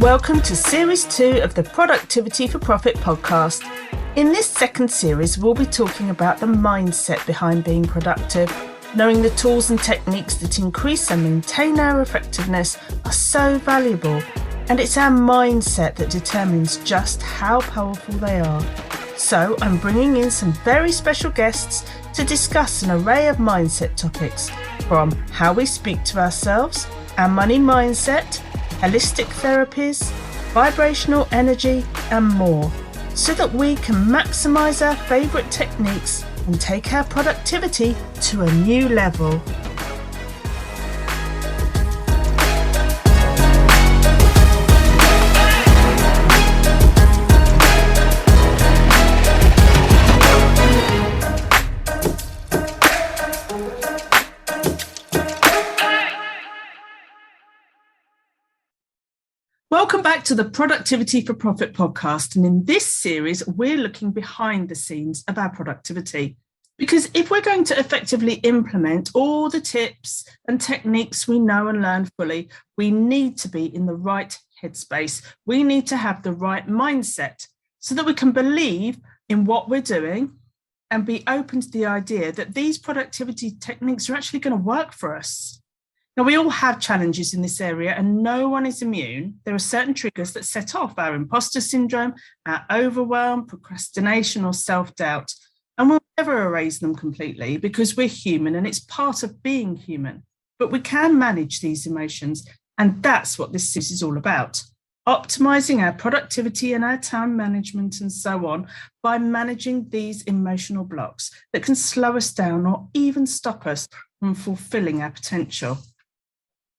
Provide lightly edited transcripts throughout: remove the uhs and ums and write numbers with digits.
Welcome to Series 2 of the Productivity for Profit podcast. In this second series, we'll be talking about the mindset behind being productive. Knowing the tools and techniques that increase and maintain our effectiveness are so valuable, and it's our mindset that determines just how powerful they are. So I'm bringing in some very special guests to discuss an array of mindset topics, from how we speak to ourselves, our money mindset, holistic therapies, vibrational energy, and more, so that we can maximize our favorite techniques and take our productivity to a new level. Welcome back to the Productivity for Profit podcast. And in this series, we're looking behind the scenes of our productivity. Because if we're going to effectively implement all the tips and techniques we know and learn fully, we need to be in the right headspace. We need to have the right mindset so that we can believe in what we're doing and be open to the idea that these productivity techniques are actually going to work for us. Now, we all have challenges in this area and no one is immune. There are certain triggers that set off our imposter syndrome, our overwhelm, procrastination, or self-doubt. And we'll never erase them completely because we're human and it's part of being human. But we can manage these emotions, and that's what this series is all about. Optimizing our productivity and our time management and so on by managing these emotional blocks that can slow us down or even stop us from fulfilling our potential.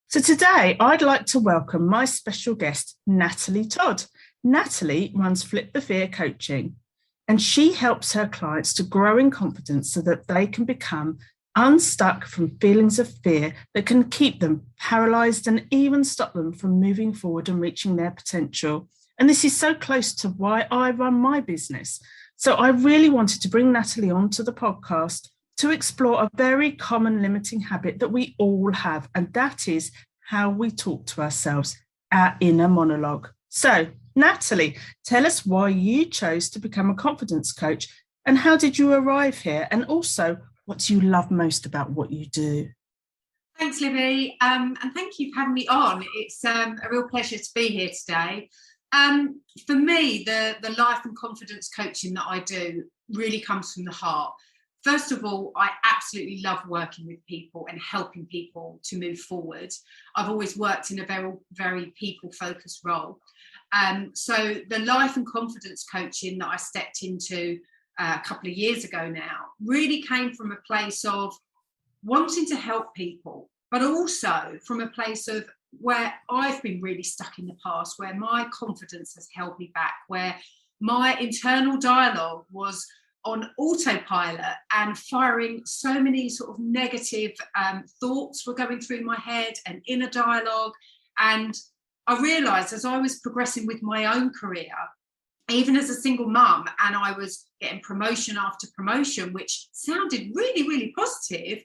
So today, I'd like to welcome my special guest, Natalie Todd. Natalie runs Flip the Fear Coaching, and she helps her clients to grow in confidence so that they can become unstuck from feelings of fear that can keep them paralyzed and even stop them from moving forward and reaching their potential. And this is so close to why I run my business. So I really wanted to bring Natalie onto the podcast to explore a very common limiting habit that we all have, and that is how we talk to ourselves, our inner monologue. So, Natalie, tell us why you chose to become a confidence coach and how did you arrive here? And also, what do you love most about what you do? Thanks, Libby, and thank you for having me on. It's a real pleasure to be here today. For me, the life and confidence coaching that I do really comes from the heart. First of all, I absolutely love working with people and helping people to move forward. I've always worked in a very, very people-focused role. So the life and confidence coaching that I stepped into a couple of years ago now really came from a place of wanting to help people, but also from a place of where I've been really stuck in the past, where my confidence has held me back, where my internal dialogue was on autopilot and firing so many sort of negative thoughts were going through my head and inner dialogue. And I realised as I was progressing with my own career, even as a single mum, and I was getting promotion after promotion, which sounded really, really positive,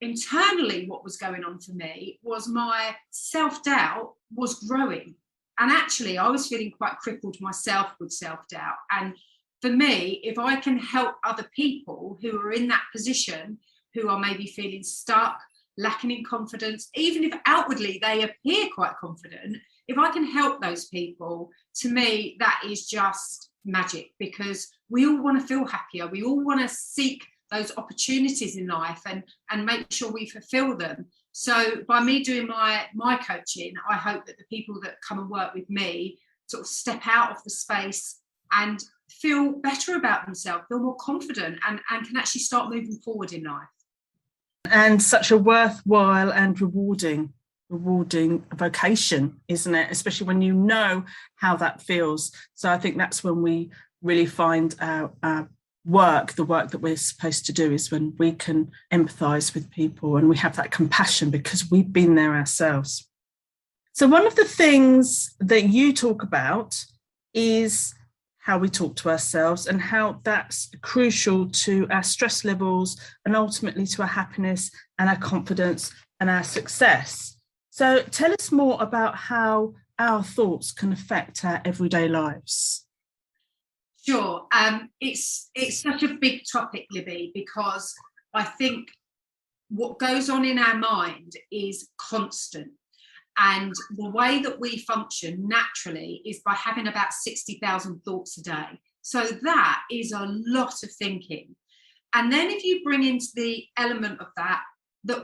internally what was going on for me was my self-doubt was growing. And actually, I was feeling quite crippled myself with self-doubt. And for me, if I can help other people who are in that position, who are maybe feeling stuck, lacking in confidence, even if outwardly they appear quite confident, if I can help those people, to me, that is just magic, because we all want to feel happier. We all want to seek those opportunities in life and make sure we fulfill them. So by me doing my coaching, I hope that the people that come and work with me sort of step out of the space and feel better about themselves, feel more confident, and can actually start moving forward in life. And such a worthwhile and rewarding vocation, isn't it? Especially when you know how that feels. So I think that's when we really find our work, the work that we're supposed to do, is when we can empathise with people and we have that compassion because we've been there ourselves. So one of the things that you talk about is how we talk to ourselves and how that's crucial to our stress levels and ultimately to our happiness and our confidence and our success. So tell us more about how our thoughts can affect our everyday lives? Sure. It's such a big topic, Libby, because I think what goes on in our mind is constant. And the way that we function naturally is by having about 60,000 thoughts a day. So that is a lot of thinking. And then if you bring into the element of that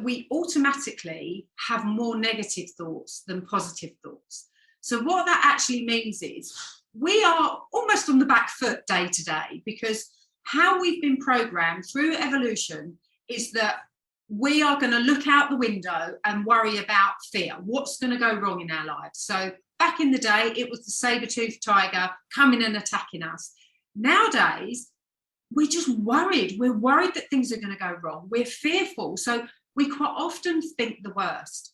we automatically have more negative thoughts than positive thoughts. So what that actually means is we are almost on the back foot day to day, because how we've been programmed through evolution is that we are going to look out the window and worry about fear. What's going to go wrong in our lives? So back in the day, it was the saber-toothed tiger coming and attacking us. Nowadays, we're just worried. We're worried that things are going to go wrong. We're fearful. So we quite often think the worst.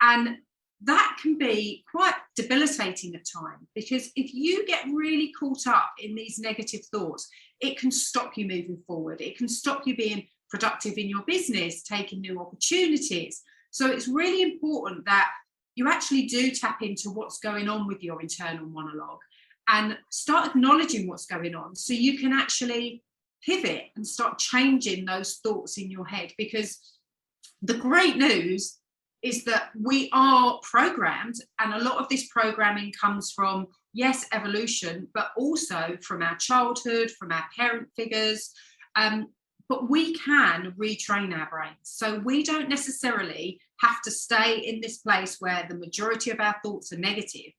And that can be quite debilitating at times, because if you get really caught up in these negative thoughts, it can stop you moving forward. It can stop you being productive in your business, taking new opportunities. So it's really important that you actually do tap into what's going on with your internal monologue and start acknowledging what's going on, so you can actually pivot and start changing those thoughts in your head. Because the great news is that we are programmed, and a lot of this programming comes from, yes, evolution, but also from our childhood, from our parent figures. But we can retrain our brains. So we don't necessarily have to stay in this place where the majority of our thoughts are negative.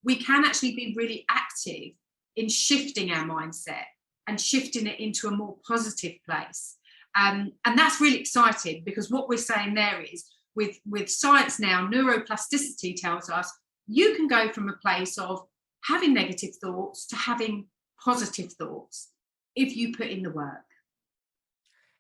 We can actually be really active in shifting our mindset and shifting it into a more positive place. And that's really exciting, because what we're saying there is, with science now, neuroplasticity tells us you can go from a place of having negative thoughts to having positive thoughts if you put in the work.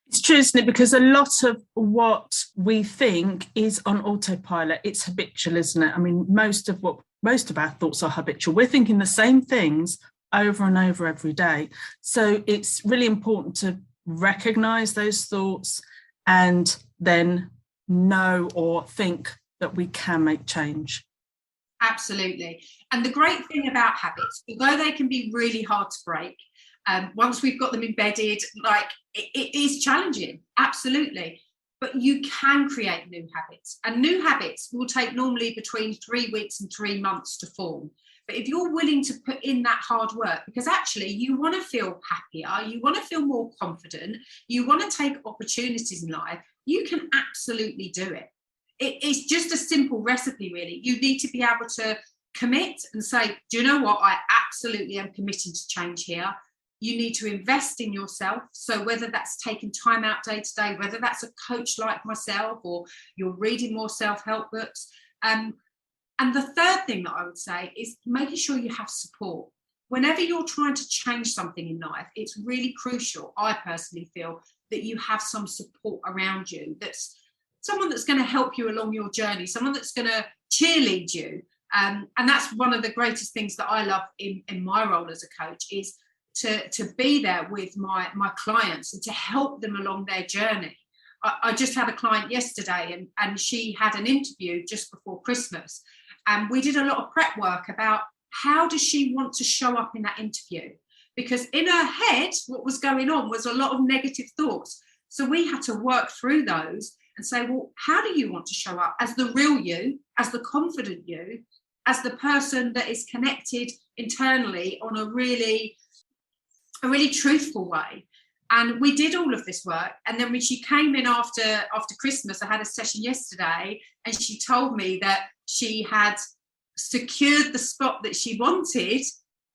It's true, isn't it? Because a lot of what we think is on autopilot. It's habitual, isn't it? I mean, most of our thoughts are habitual. We're thinking the same things over and over every day. So it's really important to recognise those thoughts and then know or think that we can make change. Absolutely. And the great thing about habits, although they can be really hard to break, once we've got them embedded, it is challenging, absolutely. But you can create new habits, and new habits will take normally between 3 weeks and 3 months to form. But if you're willing to put in that hard work, because actually you want to feel happier, you want to feel more confident, you want to take opportunities in life, you can absolutely do it. It's just a simple recipe, really. You need to be able to commit and say, do you know what? I absolutely am committed to change here. You need to invest in yourself. So whether that's taking time out day to day, whether that's a coach like myself, or you're reading more self-help books. And the third thing that I would say is making sure you have support. Whenever you're trying to change something in life, it's really crucial, I personally feel, that you have some support around you. That's someone that's going to help you along your journey, someone that's going to cheerlead you. And that's one of the greatest things that I love in my role as a coach, is to be there with my clients and to help them along their journey. I just had a client yesterday, and she had an interview just before Christmas. And we did a lot of prep work about how does she want to show up in that interview? Because in her head, what was going on was a lot of negative thoughts. So we had to work through those and say, well, how do you want to show up as the real you, as the confident you, as the person that is connected internally on a really truthful way? And we did all of this work. And then when she came in after Christmas, I had a session yesterday, and she told me that she had secured the spot that she wanted.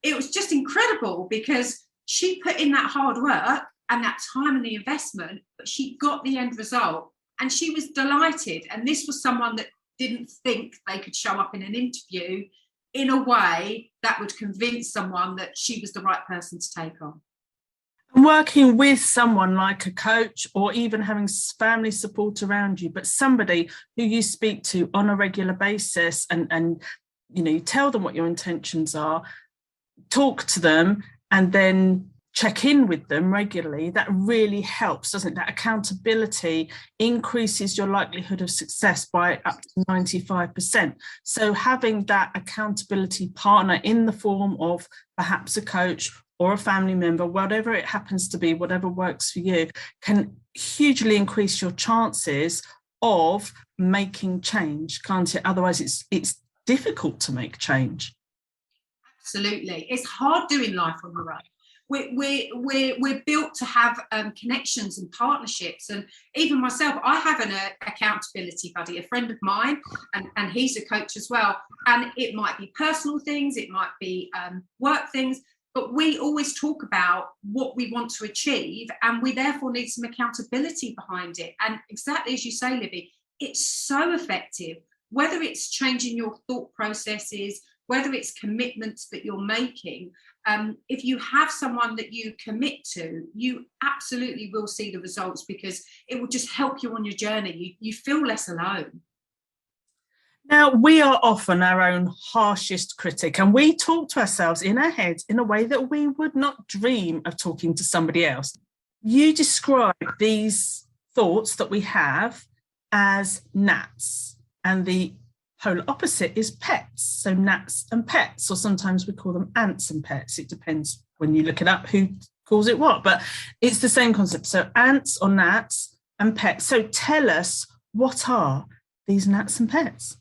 It was just incredible, because she put in that hard work and that time and the investment, but she got the end result, and she was delighted. And this was someone that didn't think they could show up in an interview in a way that would convince someone that she was the right person to take on. Working with someone like a coach, or even having family support around you, but somebody who you speak to on a regular basis, and you tell them what your intentions are, talk to them, and then check in with them regularly, that really helps, doesn't it? That accountability increases your likelihood of success by up to 95%. So having that accountability partner in the form of perhaps a coach or a family member, whatever it happens to be, whatever works for you, can hugely increase your chances of making change, can't it? Otherwise, it's difficult to make change. Absolutely. It's hard doing life on your own. We're built to have connections and partnerships, and even myself, I have an accountability buddy, a friend of mine, and he's a coach as well, and it might be personal things, it might be work things, but we always talk about what we want to achieve, and we therefore need some accountability behind it. And exactly as you say, Libby, it's so effective, whether it's changing your thought processes, whether it's commitments that you're making. If you have someone that you commit to, you absolutely will see the results, because it will just help you on your journey. You feel less alone. Now, we are often our own harshest critic, and we talk to ourselves in our heads in a way that we would not dream of talking to somebody else. You describe these thoughts that we have as gnats, and the polar opposite is pets. So gnats and pets, or sometimes we call them ants and pets. It depends when you look it up who calls it what, but it's the same concept. So ants or gnats and pets. So tell us, what are these gnats and pets?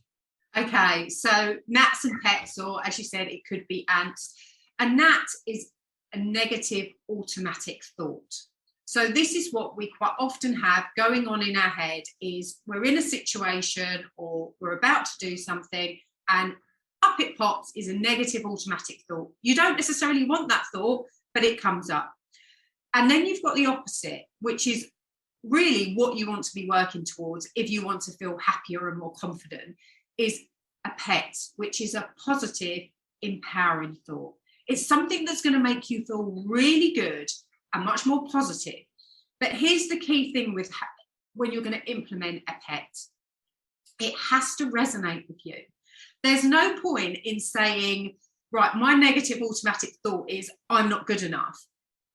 Okay, so gnats and pets, or as you said, it could be ants. A gnat is a negative automatic thought. So this is what we quite often have going on in our head, is we're in a situation or we're about to do something, and up it pops is a negative automatic thought. You don't necessarily want that thought, but it comes up. And then you've got the opposite, which is really what you want to be working towards if you want to feel happier and more confident, is a pet, which is a positive, empowering thought. It's something that's going to make you feel really good and much more positive. But here's the key thing with when you're going to implement a pet. It has to resonate with you. There's no point in saying, right, my negative automatic thought is I'm not good enough,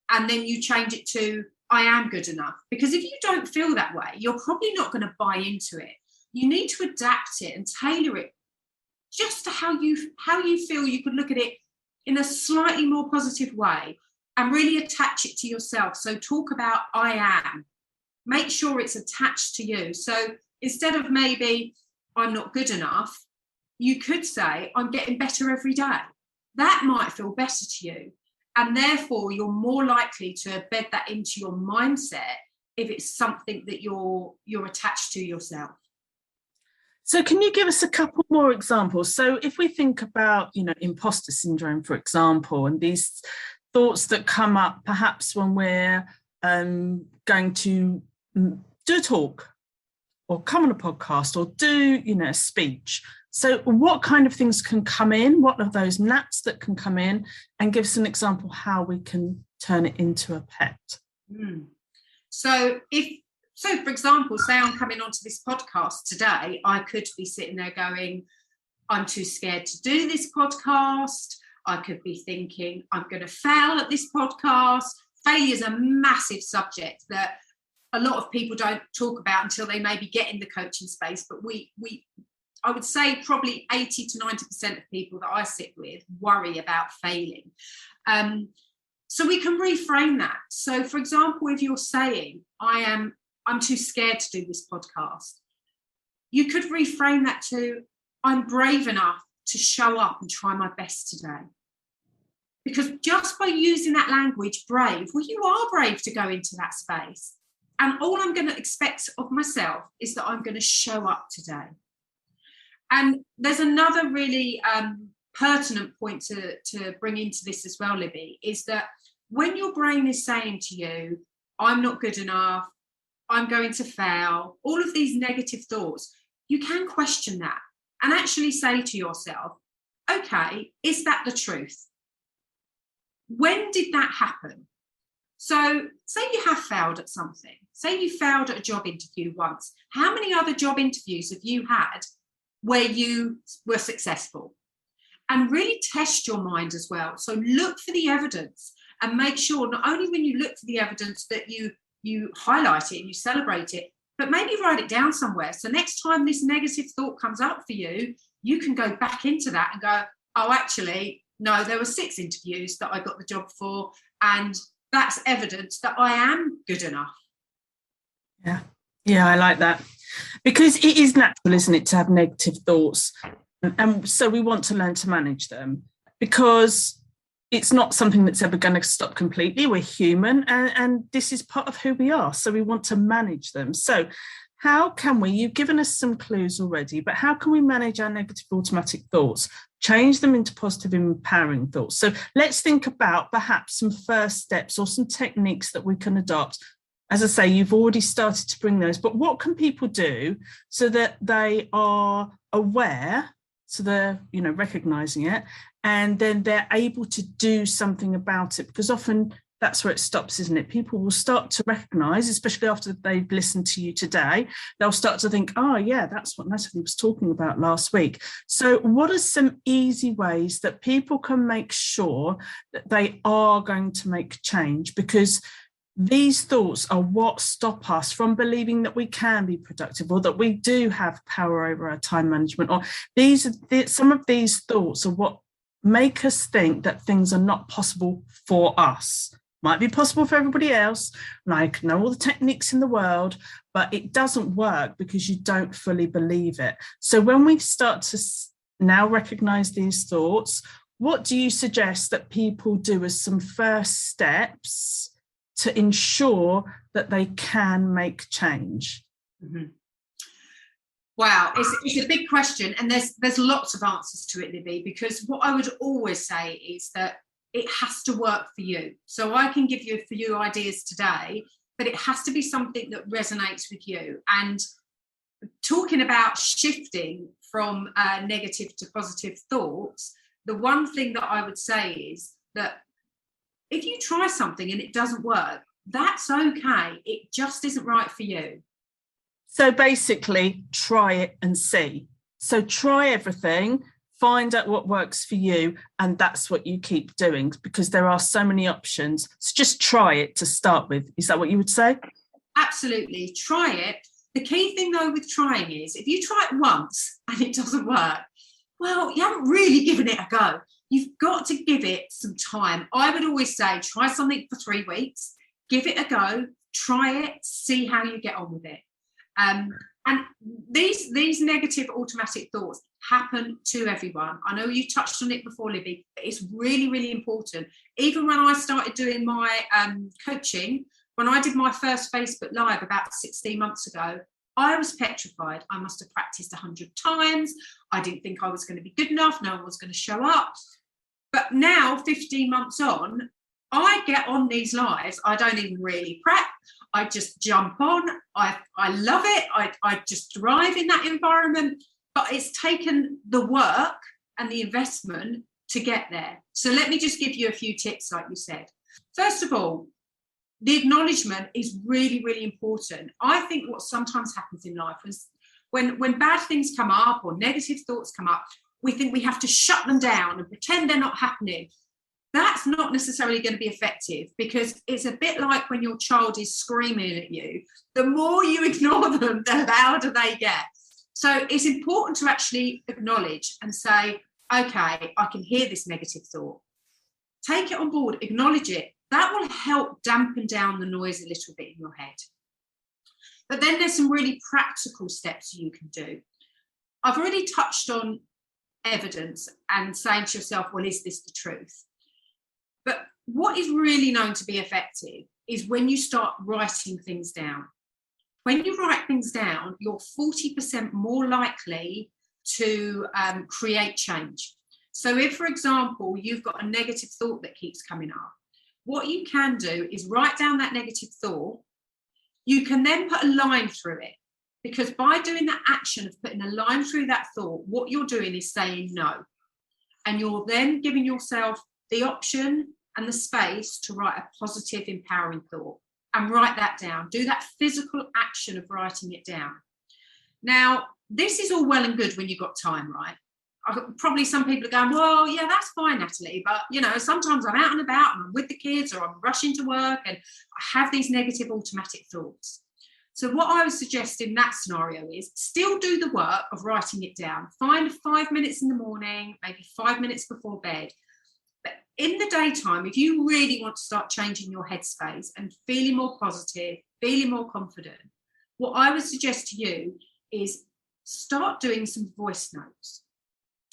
and then you change it to I am good enough. Because if you don't feel that way, you're probably not going to buy into it. You need to adapt it and tailor it just to how you feel. You could look at it in a slightly more positive way and really attach it to yourself. So talk about I am. Make sure it's attached to you. So instead of maybe I'm not good enough, you could say I'm getting better every day. That might feel better to you. And therefore, you're more likely to embed that into your mindset if it's something that you're attached to yourself. So can you give us a couple more examples? So if we think about, imposter syndrome, for example, and these thoughts that come up perhaps when we're going to do a talk or come on a podcast or do, a speech. So what kind of things can come in? What are those gnats that can come in? And give us an example how we can turn it into a pet. So for example, say I'm coming onto this podcast today, I could be sitting there going, I'm too scared to do this podcast. I could be thinking, I'm going to fail at this podcast. Failure is a massive subject that a lot of people don't talk about until they maybe get in the coaching space. But I would say probably 80 to 90% of people that I sit with worry about failing. So we can reframe that. So for example, if you're saying, I'm too scared to do this podcast, you could reframe that to, I'm brave enough to show up and try my best today. Because just by using that language, brave, well, you are brave to go into that space. And all I'm going to expect of myself is that I'm going to show up today. And there's another really pertinent point to bring into this as well, Libby, is that when your brain is saying to you, I'm not good enough, I'm going to fail, all of these negative thoughts, you can question that and actually say to yourself, okay, is that the truth? When did that happen? So say you have failed at something. Say you failed at a job interview once. How many other job interviews have you had where you were successful? And really test your mind as well. So look for the evidence and make sure not only when you look for the evidence that you highlight it and you celebrate it, but maybe write it down somewhere. So next time this negative thought comes up for you, you can go back into that and go, oh, actually, no, there were 6 interviews that I got the job for, and that's evidence that I am good enough. Yeah, I like that. Because it is natural, isn't it, to have negative thoughts. And so we want to learn to manage them, because it's not something that's ever going to stop completely. We're human, and this is part of who we are. So we want to manage them. So how can we, you've given us some clues already, but how can we manage our negative automatic thoughts, change them into positive, empowering thoughts? So let's think about perhaps some first steps or some techniques that we can adopt. As I say, you've already started to bring those, but what can people do so that they are aware, so they're, recognizing it, and then they're able to do something about it? Because often that's where it stops, isn't it? People will start to recognize, especially after they've listened to you today, they'll start to think, oh yeah, that's what Natalie was talking about last week. So what are some easy ways that people can make sure that they are going to make change? Because these thoughts are what stop us from believing that we can be productive, or that we do have power over our time management, or some of these thoughts are what make us think that things are not possible for us. Might be possible for everybody else, and I can know all the techniques in the world, but it doesn't work because you don't fully believe it. So when we start to now recognize these thoughts, what do you suggest that people do as some first steps to ensure that they can make change? Mm-hmm. Wow, it's a big question, and there's lots of answers to it, Libby, because what I would always say is that it has to work for you. So I can give you a few ideas today, but it has to be something that resonates with you. And talking about shifting from negative to positive thoughts, the one thing that I would say is that if you try something and it doesn't work, that's okay. It just isn't right for you. So basically, try it and see. So try everything, find out what works for you, and that's what you keep doing, because there are so many options. So just try it to start with. Is that what you would say? Absolutely. Try it. The key thing, though, with trying is if you try it once and it doesn't work, well, you haven't really given it a go. You've got to give it some time. I would always say try something for 3 weeks, give it a go, try it, see how you get on with it. And these negative automatic thoughts happen to everyone. I know you touched on it before, Libby, but it's really, really important. Even when I started doing my coaching, when I did my first Facebook Live about 16 months ago, I was petrified. I must have practiced 100 times. I didn't think I was going to be good enough. No one was going to show up. But now, 15 months on, I get on these lives. I don't even really prep. I just jump on. I love it. I just thrive in that environment. But it's taken the work and the investment to get there. So let me just give you a few tips, like you said. First of all, the acknowledgement is really, really important. I think what sometimes happens in life is when bad things come up or negative thoughts come up, we think we have to shut them down and pretend they're not happening. That's not necessarily going to be effective, because it's a bit like when your child is screaming at you. The more you ignore them, the louder they get. So it's important to actually acknowledge and say, okay, I can hear this negative thought. Take it on board, acknowledge it. That will help dampen down the noise a little bit in your head. But then there's some really practical steps you can do. I've already touched on evidence and saying to yourself, well, is this the truth? But what is really known to be effective is when you start writing things down. When you write things down, you're 40% more likely to create change. So if, for example, you've got a negative thought that keeps coming up, what you can do is write down that negative thought. You can then put a line through it, because by doing that action of putting a line through that thought, what you're doing is saying no. And you're then giving yourself the option and the space to write a positive, empowering thought, and write that down. Do that physical action of writing it down. Now, this is all well and good when you've got time, right? Probably some people are going, well, yeah, that's fine, Natalie, but sometimes I'm out and about and I'm with the kids or I'm rushing to work and I have these negative automatic thoughts. So what I would suggest in that scenario is still do the work of writing it down. Find 5 minutes in the morning, maybe 5 minutes before bed. But in the daytime, if you really want to start changing your headspace and feeling more positive, feeling more confident, what I would suggest to you is start doing some voice notes.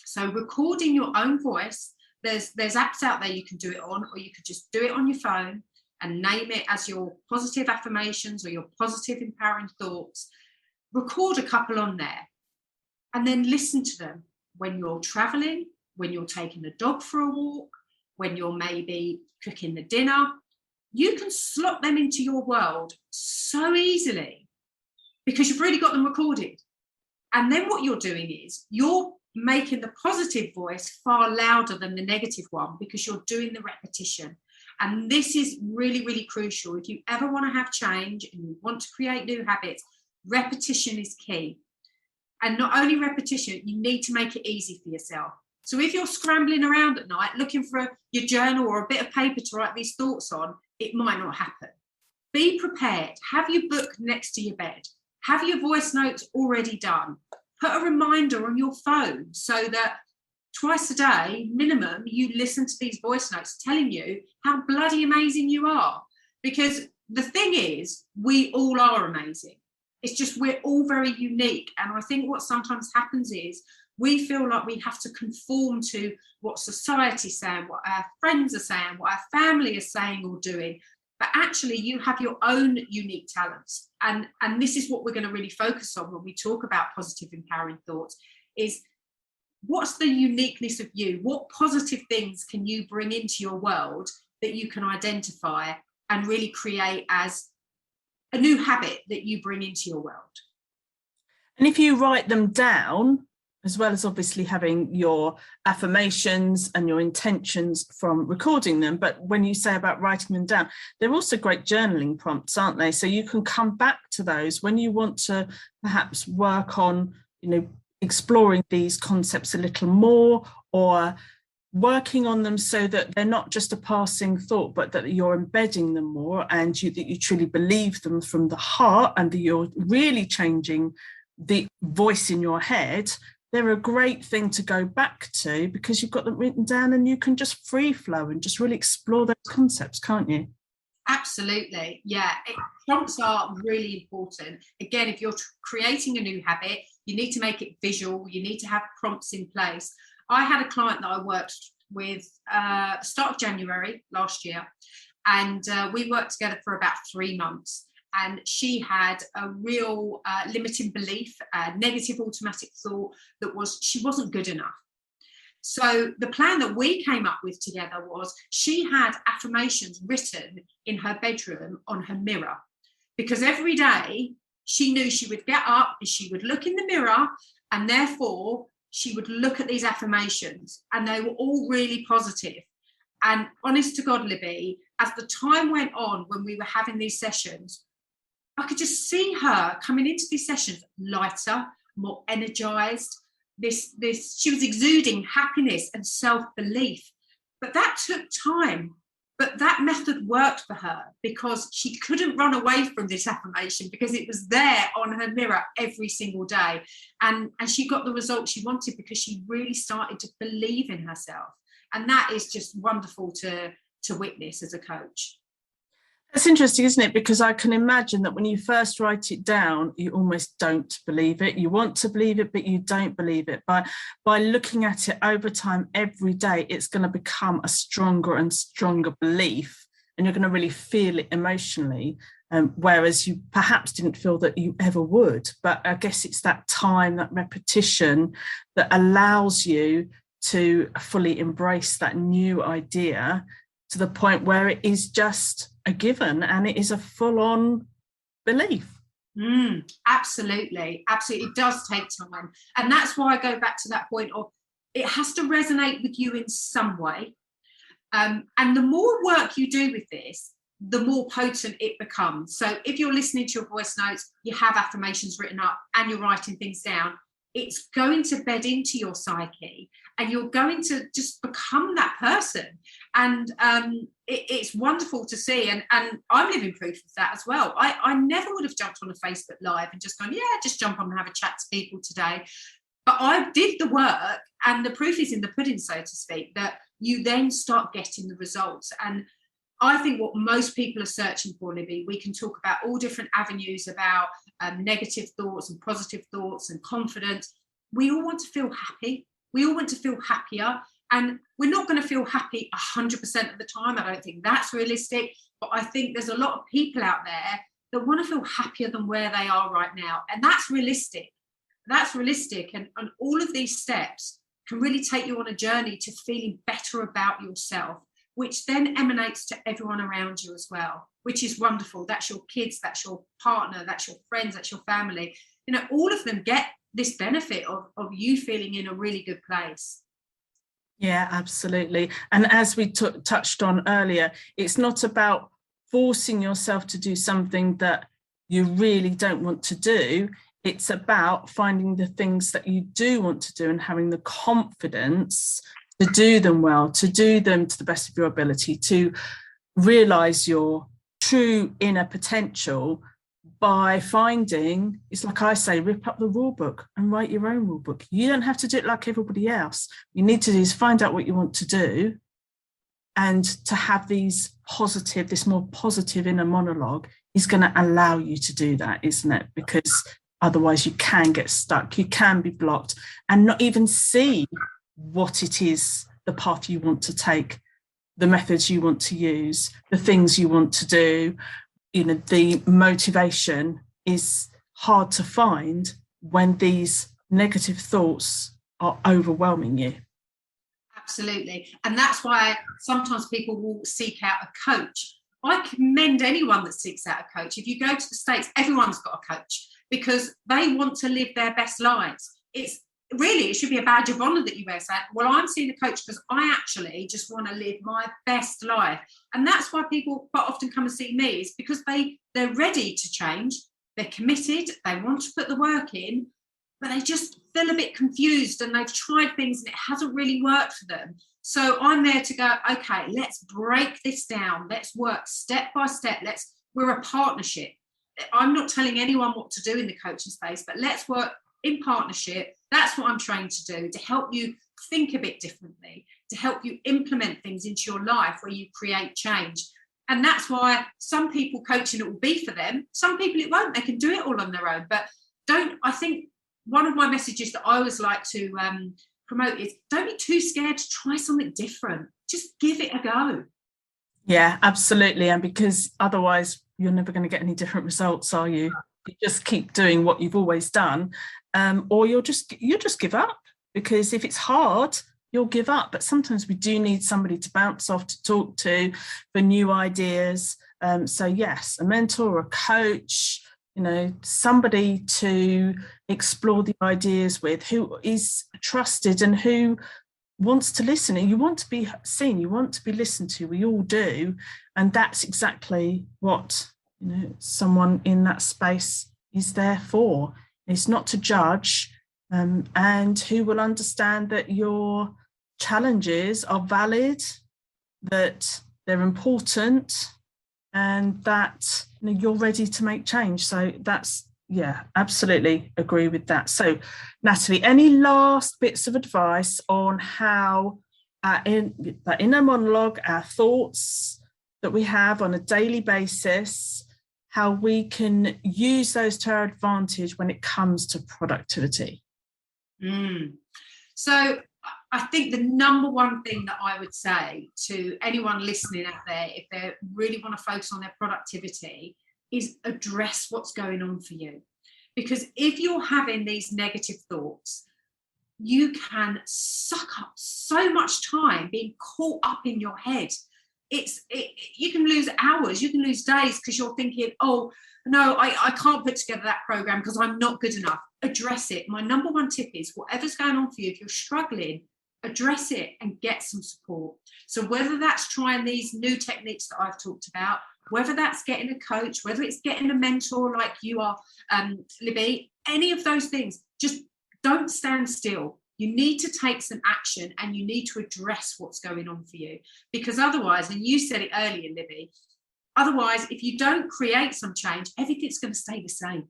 So recording your own voice, there's apps out there you can do it on, or you could just do it on your phone and name it as your positive affirmations or your positive empowering thoughts. Record a couple on there and then listen to them when you're traveling, when you're taking the dog for a walk, when you're maybe cooking the dinner. You can slot them into your world so easily because you've already got them recorded. And then what you're doing is you're making the positive voice far louder than the negative one because you're doing the repetition. And this is really, really crucial. If you ever want to have change and you want to create new habits, repetition is key. And not only repetition, you need to make it easy for yourself. So if you're scrambling around at night looking for your journal or a bit of paper to write these thoughts on, it might not happen. Be prepared. Have your book next to your bed. Have your voice notes already done. Put a reminder on your phone so that twice a day, minimum, you listen to these voice notes telling you how bloody amazing you are. Because the thing is, we all are amazing. It's just we're all very unique. And I think what sometimes happens is we feel like we have to conform to what society's saying, what our friends are saying, what our family is saying or doing. But actually, you have your own unique talents. And this is what we're going to really focus on when we talk about positive, empowering thoughts, is what's the uniqueness of you? What positive things can you bring into your world that you can identify and really create as a new habit that you bring into your world? And if you write them down, as well as obviously having your affirmations and your intentions from recording them, but when you say about writing them down, they're also great journaling prompts, aren't they? So you can come back to those when you want to perhaps work on, exploring these concepts a little more, or working on them so that they're not just a passing thought, but that you're embedding them more and that you truly believe them from the heart and that you're really changing the voice in your head. They're a great thing to go back to because you've got them written down and you can just free flow and just really explore those concepts, can't you? Absolutely. Yeah. Prompts are really important. Again, if you're creating a new habit, you need to make it visual. You need to have prompts in place. I had a client that I worked with start of January last year, and we worked together for about 3 months. And she had a real limiting belief, a negative automatic thought that was she wasn't good enough. So the plan that we came up with together was she had affirmations written in her bedroom on her mirror, because every day she knew she would get up and she would look in the mirror, and therefore she would look at these affirmations, and they were all really positive. And honest to God, Libby, as the time went on when we were having these sessions, I could just see her coming into these sessions lighter, more energized. She was exuding happiness and self-belief. But that took time. But that method worked for her because she couldn't run away from this affirmation because it was there on her mirror every single day. And she got the result she wanted because she really started to believe in herself. And that is just wonderful to witness as a coach. It's interesting, isn't it? Because I can imagine that when you first write it down, you almost don't believe it. You want to believe it, but you don't believe it. By looking at it over time, every day, it's going to become a stronger and stronger belief, and you're going to really feel it emotionally, whereas you perhaps didn't feel that you ever would. But I guess it's that time, that repetition that allows you to fully embrace that new idea to the point where it is just a given and it is a full-on belief. Absolutely. It does take time. And that's why I go back to that point of it has to resonate with you in some way. And the more work you do with this, the more potent it becomes. So if you're listening to your voice notes, you have affirmations written up and you're writing things down, it's going to bed into your psyche, and you're going to just become that person. And it's wonderful to see. And I'm living proof of that as well. I never would have jumped on a Facebook Live and just gone, yeah, just jump on and have a chat to people today. But I did the work, and the proof is in the pudding, so to speak, that you then start getting the results. And I think what most people are searching for, Libby, we can talk about all different avenues about negative thoughts and positive thoughts and confidence. We all want to feel happy. We all want to feel happier. And we're not going to feel happy 100% of the time. I don't think that's realistic. But I think there's a lot of people out there that want to feel happier than where they are right now. And that's realistic. That's realistic. And all of these steps can really take you on a journey to feeling better about yourself, which then emanates to everyone around you as well, which is wonderful. That's your kids, that's your partner, that's your friends, that's your family. You know, all of them get this benefit of you feeling in a really good place. Yeah, absolutely. And as we touched on earlier, it's not about forcing yourself to do something that you really don't want to do. It's about finding the things that you do want to do and having the confidence to do them well, to do them to the best of your ability, to realise your true inner potential by finding, it's like I say, rip up the rule book and write your own rule book. You don't have to do it like everybody else. You need to do is find out what you want to do, and to have this more positive inner monologue is going to allow you to do that, isn't it? Because otherwise you can get stuck, you can be blocked and not even see what it is, the path you want to take, the methods you want to use, the things you want to do. You know, the motivation is hard to find when these negative thoughts are overwhelming you. Absolutely. And that's why sometimes people will seek out a coach. I commend anyone that seeks out a coach. If you go to the States, everyone's got a coach because they want to live their best lives. It's really, it should be a badge of honour that you wear. Say, well, I'm seeing a coach because I actually just want to live my best life. And that's why people quite often come and see me, is because they're ready to change, they're committed, they want to put the work in, but they just feel a bit confused and they've tried things and it hasn't really worked for them. So I'm there to go, okay, let's break this down. Let's work step by step. We're a partnership. I'm not telling anyone what to do in the coaching space, but let's work in partnership. That's what I'm trying to do, to help you think a bit differently, to help you implement things into your life where you create change. And that's why some people coaching it will be for them. Some people it won't. They can do it all on their own. But I think one of my messages that I always like to promote is don't be too scared to try something different. Just give it a go. Yeah, absolutely. And because otherwise you're never going to get any different results, are you? You just keep doing what you've always done, or you'll just give up, because if it's hard, you'll give up. But sometimes we do need somebody to bounce off, to talk to for new ideas. So yes, a mentor, a coach, you know, somebody to explore the ideas with, who is trusted and who wants to listen. And you want to be seen, you want to be listened to. We all do, and that's exactly what, you know, someone in that space is there for. It's not to judge, and who will understand that your challenges are valid, that they're important, and that, you know, you're ready to make change. So that's, yeah, absolutely agree with that. So Natalie, any last bits of advice on how that inner monologue, our thoughts that we have on a daily basis, how we can use those to our advantage when it comes to productivity? So I think the number one thing that I would say to anyone listening out there, if they really want to focus on their productivity, is address what's going on for you. Because if you're having these negative thoughts, you can suck up so much time being caught up in your head. You can lose hours, you can lose days because you're thinking, oh no, I can't put together that program because I'm not good enough. Address it. My number one tip is, whatever's going on for you, if you're struggling, address it and get some support. So whether that's trying these new techniques that I've talked about, whether that's getting a coach, whether it's getting a mentor like you are, Libby, any of those things, just don't stand still. You need to take some action and you need to address what's going on for you. Because otherwise, and you said it earlier, Libby, otherwise, if you don't create some change, everything's going to stay the same.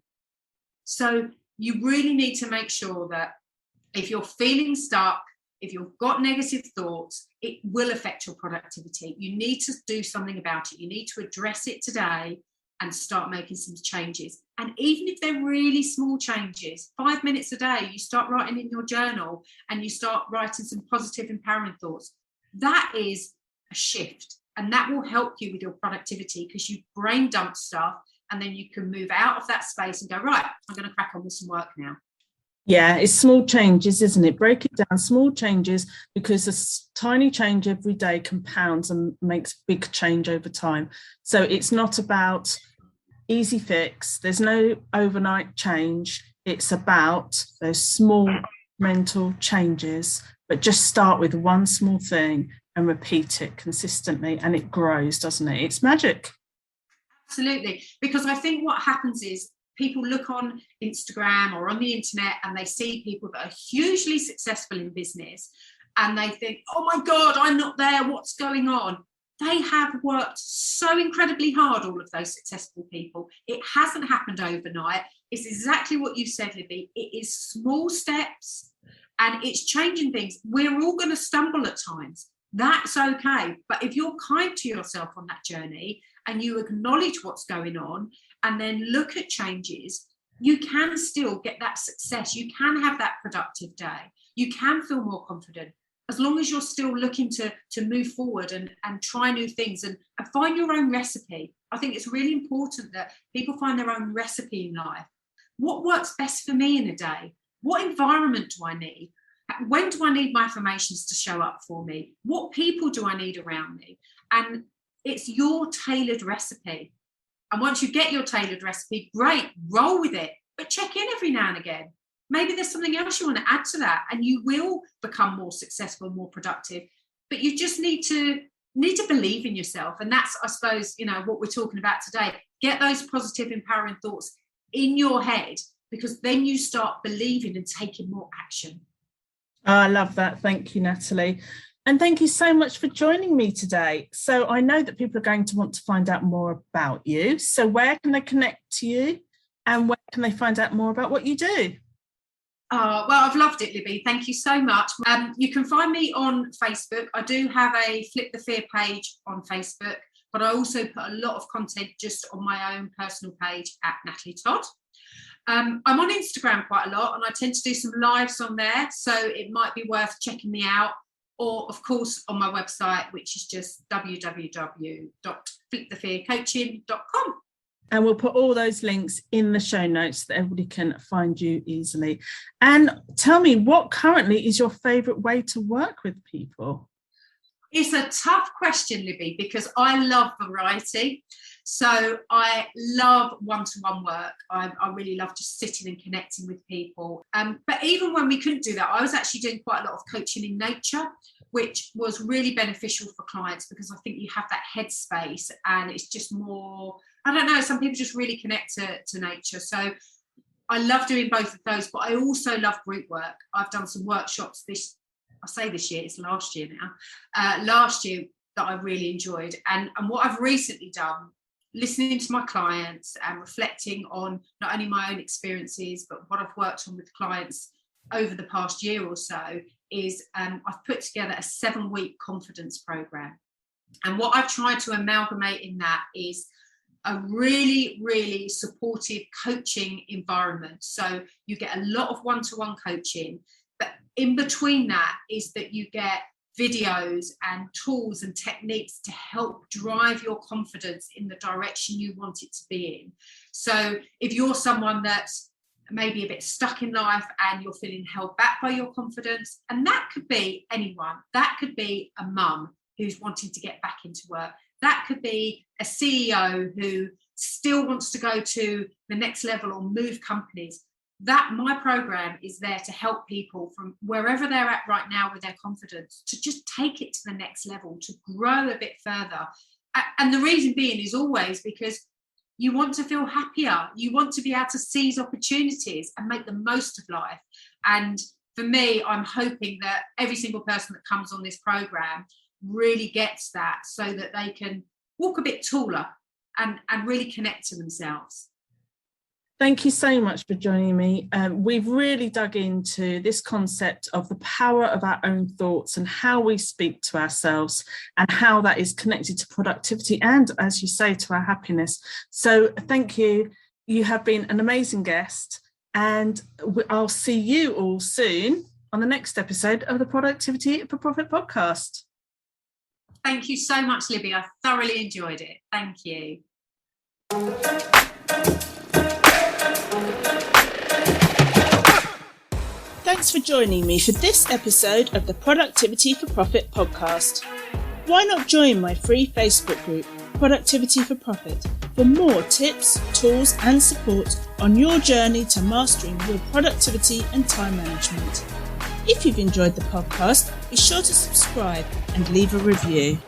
So you really need to make sure that if you're feeling stuck, if you've got negative thoughts, it will affect your productivity. You need to do something about it. You need to address it today and start making some changes. And even if they're really small changes, 5 minutes a day, you start writing in your journal and you start writing some positive, empowering thoughts. That is a shift, and that will help you with your productivity because you brain dump stuff and then you can move out of that space and go, right, I'm going to crack on with some work now. Yeah, it's small changes, isn't it? Break it down, small changes, because a tiny change every day compounds and makes big change over time. So it's not about easy fix. There's no overnight change. It's about those small mental changes, but just start with one small thing and repeat it consistently, and it grows, doesn't it? It's magic. Absolutely, because I think what happens is people look on Instagram or on the internet and they see people that are hugely successful in business and they think, oh my God, I'm not there, what's going on? They have worked so incredibly hard, all of those successful people. It hasn't happened overnight. It's exactly what you said, Libby. It is small steps and it's changing things. We're all going to stumble at times. That's okay. But if you're kind to yourself on that journey and you acknowledge what's going on and then look at changes, you can still get that success. You can have that productive day. You can feel more confident as long as you're still looking to move forward and try new things and find your own recipe. I think it's really important that people find their own recipe in life. What works best for me in a day? What environment do I need? When do I need my affirmations to show up for me? What people do I need around me? And it's your tailored recipe. And once you get your tailored recipe, great, roll with it, but check in every now and again. Maybe there's something else you want to add to that and you will become more successful, more productive. But you just need to believe in yourself. And that's, I suppose, what we're talking about today. Get those positive, empowering thoughts in your head, because then you start believing and taking more action. Oh, I love that. Thank you, Natalie. And thank you so much for joining me today. So I know that people are going to want to find out more about you. So where can they connect to you and where can they find out more about what you do? Well, I've loved it, Libby. Thank you so much. You can find me on Facebook. I do have a Flip the Fear page on Facebook, but I also put a lot of content just on my own personal page at Natalie Todd. I'm on Instagram quite a lot and I tend to do some lives on there, so it might be worth checking me out. Or, of course, on my website, which is just www.flipthefearcoaching.com. And we'll put all those links in the show notes so that everybody can find you easily. And tell me, what currently is your favourite way to work with people? It's a tough question, Libby, because I love variety. So I love one-to-one work. I really love just sitting and connecting with people. But even when we couldn't do that, I was actually doing quite a lot of coaching in nature, which was really beneficial for clients because I think you have that headspace and it's just more, I don't know, some people just really connect to nature. So I love doing both of those, but I also love group work. I've done some workshops this year, it's last year now, last year that I really enjoyed. And what I've recently done, listening to my clients and reflecting on not only my own experiences, but what I've worked on with clients over the past year or so, is I've put together a 7-week confidence program. And what I've tried to amalgamate in that is a really, really supportive coaching environment. So you get a lot of one-to-one coaching, but in between that is that you get videos and tools and techniques to help drive your confidence in the direction you want it to be in. So if you're someone that's maybe a bit stuck in life and you're feeling held back by your confidence, and that could be anyone, that could be a mum who's wanting to get back into work, that could be a CEO who still wants to go to the next level or move companies, that my program is there to help people from wherever they're at right now with their confidence to just take it to the next level, to grow a bit further. And the reason being is always because You want to feel happier. You want to be able to seize opportunities and make the most of life. And for me, I'm hoping that every single person that comes on this program really gets that, so that they can walk a bit taller and really connect to themselves. Thank you so much for joining me. We've really dug into this concept of the power of our own thoughts and how we speak to ourselves and how that is connected to productivity and, as you say, to our happiness. So thank you. You have been an amazing guest, and I'll see you all soon on the next episode of the Productivity for Profit podcast. Thank you so much, Libby. I thoroughly enjoyed it. Thank you. Thanks for joining me for this episode of the Productivity for Profit podcast. Why not join my free Facebook group, Productivity for Profit, for more tips, tools and support on your journey to mastering your productivity and time management. If you've enjoyed the podcast, be sure to subscribe and leave a review.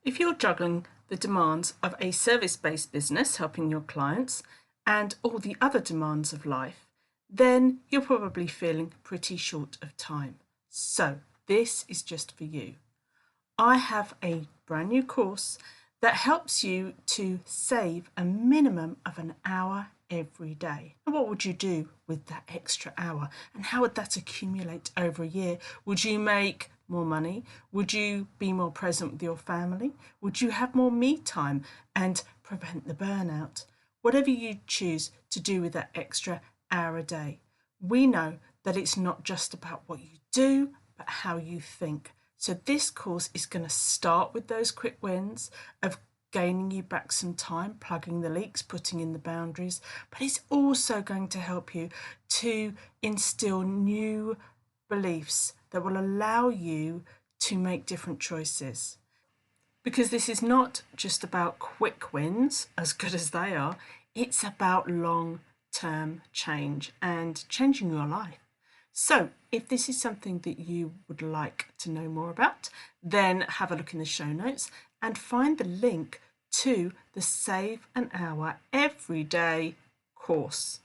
If you're juggling the demands of a service-based business helping your clients and all the other demands of life, then you're probably feeling pretty short of time. So this is just for you. I have a brand new course that helps you to save a minimum of an hour every day. And what would you do with that extra hour? And how would that accumulate over a year? Would you make more money? Would you be more present with your family? Would you have more me time and prevent the burnout? Whatever you choose to do with that extra hour a day, we know that it's not just about what you do, but how you think. So this course is going to start with those quick wins of gaining you back some time, plugging the leaks, putting in the boundaries, but it's also going to help you to instill new beliefs that will allow you to make different choices. Because this is not just about quick wins, as good as they are, it's about long-term change and changing your life. So if this is something that you would like to know more about, then have a look in the show notes and find the link to the Save an Hour Every Day course.